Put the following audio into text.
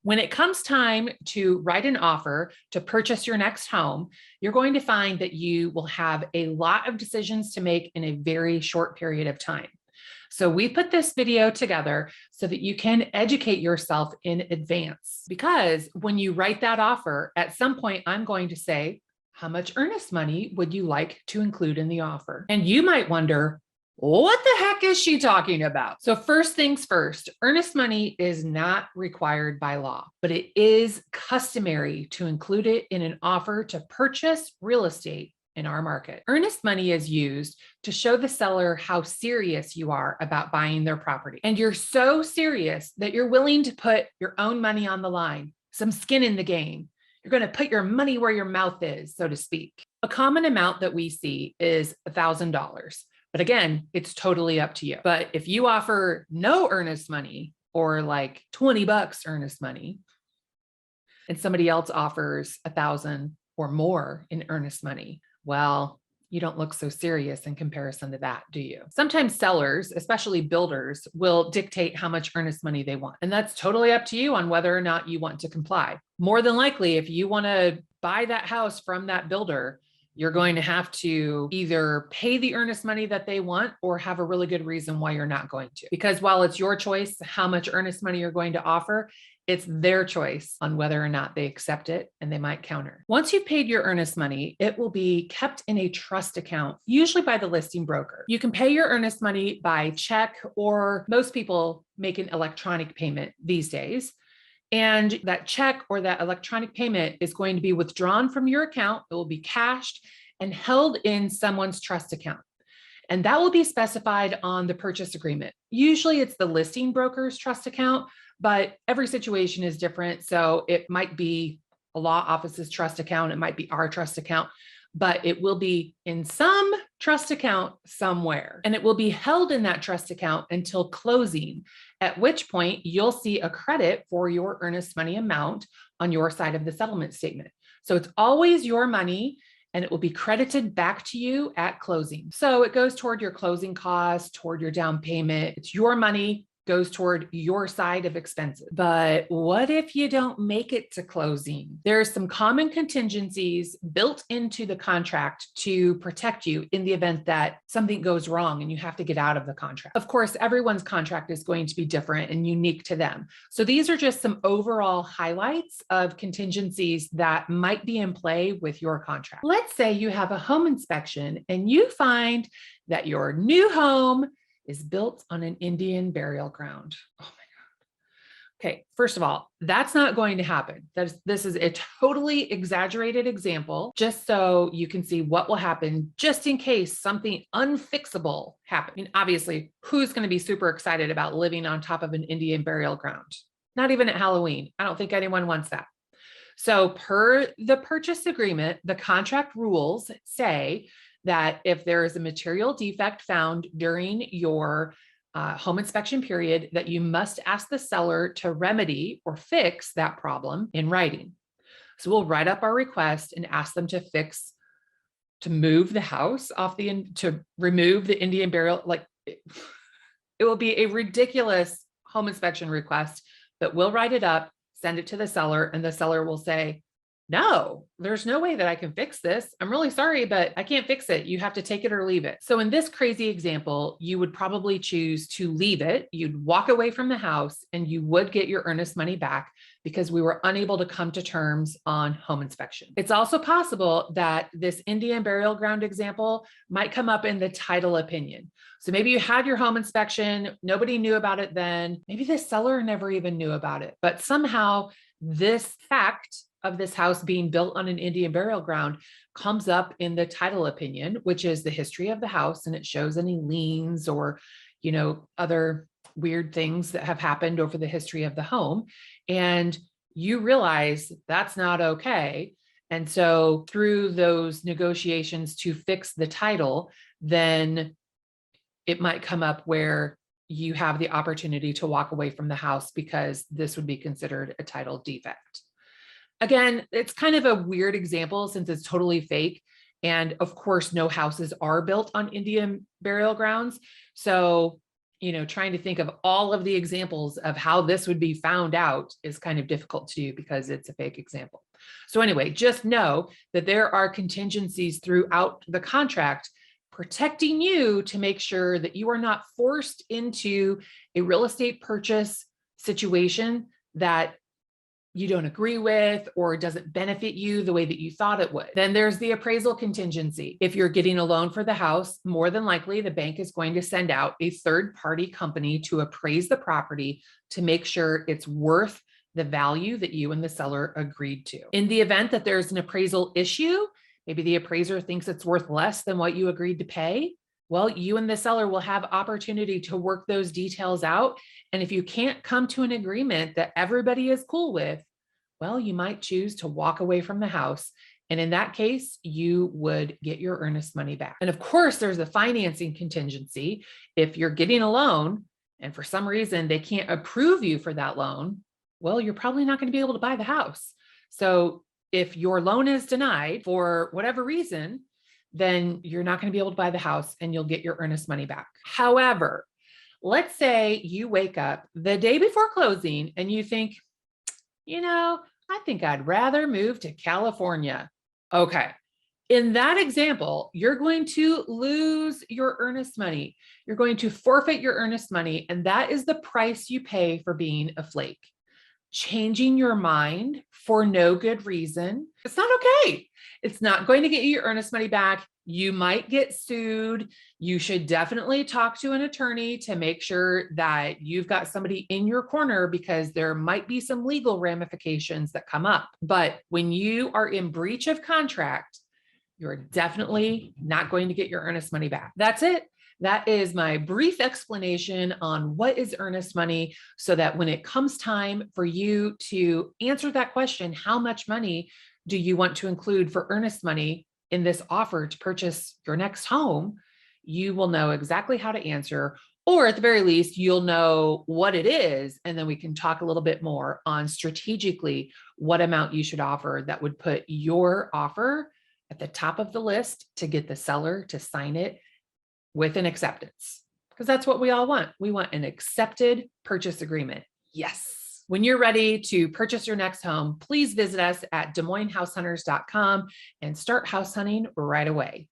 When it comes time to write an offer to purchase your next home, you're going to find that you will have a lot of decisions to make in a very short period of time. So we put this video together so that you can educate yourself in advance, because when you write that offer, at some point, I'm going to say, how much earnest money would you like to include in the offer? And you might wonder, what the heck is she talking about? So first things first, earnest money is not required by law, but it is customary to include it in an offer to purchase real estate in our market. Earnest money is used to show the seller how serious you are about buying their property. And you're so serious that you're willing to put your own money on the line, some skin in the game. You're going to put your money where your mouth is, so to speak. A common amount that we see is $1,000. But again, it's totally up to you. But if you offer no earnest money or like $20 earnest money, and somebody else offers 1,000 or more in earnest money, well, you don't look so serious in comparison to that, do you? Sometimes sellers, especially builders, will dictate how much earnest money they want. And that's totally up to you on whether or not you want to comply. More than likely, if you want to buy that house from that builder, you're going to have to either pay the earnest money that they want or have a really good reason why you're not going to. Because while it's your choice how much earnest money you're going to offer, it's their choice on whether or not they accept it, and they might counter. Once you've paid your earnest money, it will be kept in a trust account, usually by the listing broker. You can pay your earnest money by check, or most people make an electronic payment these days. And that check or that electronic payment is going to be withdrawn from your account. It will be cashed and held in someone's trust account. And that will be specified on the purchase agreement. Usually it's the listing broker's trust account, but every situation is different. So it might be a law office's trust account. It might be our trust account, but it will be in some trust account somewhere. And it will be held in that trust account until closing, at which point you'll see a credit for your earnest money amount on your side of the settlement statement. So it's always your money, and it will be credited back to you at closing. So it goes toward your closing costs, toward your down payment. It's your money, goes toward your side of expenses. But what if you don't make it to closing? There are some common contingencies built into the contract to protect you in the event that something goes wrong and you have to get out of the contract. Of course, everyone's contract is going to be different and unique to them. So these are just some overall highlights of contingencies that might be in play with your contract. Let's say you have a home inspection and you find that your new home is built on an Indian burial ground. Oh my God. Okay, first of all, that's not going to happen. This is a totally exaggerated example, just so you can see what will happen just in case something unfixable happens. I mean, obviously, who's going to be super excited about living on top of an Indian burial ground? Not even at Halloween. I don't think anyone wants that. So per the purchase agreement, the contract rules say that if there is a material defect found during your home inspection period, that you must ask the seller to remedy or fix that problem in writing. So we'll write up our request and ask them to move the house off to remove the Indian burial. Like it will be a ridiculous home inspection request, but we'll write it up, send it to the seller, and the seller will say, no, there's no way that I can fix this. I'm really sorry, but I can't fix it. You have to take it or leave it. So in this crazy example, you would probably choose to leave it. You'd walk away from the house and you would get your earnest money back because we were unable to come to terms on home inspection. It's also possible that this Indian burial ground example might come up in the title opinion. So maybe you had your home inspection, nobody knew about it then. Maybe the seller never even knew about it, but somehow this fact of this house being built on an Indian burial ground comes up in the title opinion, which is the history of the house, and it shows any liens or, other weird things that have happened over the history of the home. And you realize that's not okay. And so through those negotiations to fix the title, then it might come up where you have the opportunity to walk away from the house because this would be considered a title defect. Again, it's kind of a weird example since it's totally fake. And of course, no houses are built on Indian burial grounds. So trying to think of all of the examples of how this would be found out is kind of difficult to do because it's a fake example. So anyway, just know that there are contingencies throughout the contract protecting you to make sure that you are not forced into a real estate purchase situation that you don't agree with or doesn't benefit you the way that you thought it would. Then there's the appraisal contingency. If you're getting a loan for the house, more than likely the bank is going to send out a third-party company to appraise the property to make sure it's worth the value that you and the seller agreed to. In the event that there's an appraisal issue, maybe the appraiser thinks it's worth less than what you agreed to pay, well, you and the seller will have opportunity to work those details out. And if you can't come to an agreement that everybody is cool with, well, you might choose to walk away from the house. And in that case, you would get your earnest money back. And of course, there's a financing contingency. If you're getting a loan and for some reason they can't approve you for that loan, well, you're probably not going to be able to buy the house. So if your loan is denied for whatever reason, then you're not going to be able to buy the house and you'll get your earnest money back. However, let's say you wake up the day before closing and you think, I think I'd rather move to California. Okay. In that example, you're going to lose your earnest money. You're going to forfeit your earnest money. And that is the price you pay for being a flake. Changing your mind for no good reason. It's not okay. It's not going to get you your earnest money back. You might get sued. You should definitely talk to an attorney to make sure that you've got somebody in your corner because there might be some legal ramifications that come up. But when you are in breach of contract, you're definitely not going to get your earnest money back. That's it. That is my brief explanation on what is earnest money so that when it comes time for you to answer that question, how much money do you want to include for earnest money in this offer to purchase your next home, you will know exactly how to answer, or at the very least, you'll know what it is. And then we can talk a little bit more on strategically what amount you should offer that would put your offer at the top of the list to get the seller to sign it with an acceptance, because that's what we all want. We want an accepted purchase agreement. Yes. When you're ready to purchase your next home, please visit us at DesMoinesHouseHunters.com and start house hunting right away.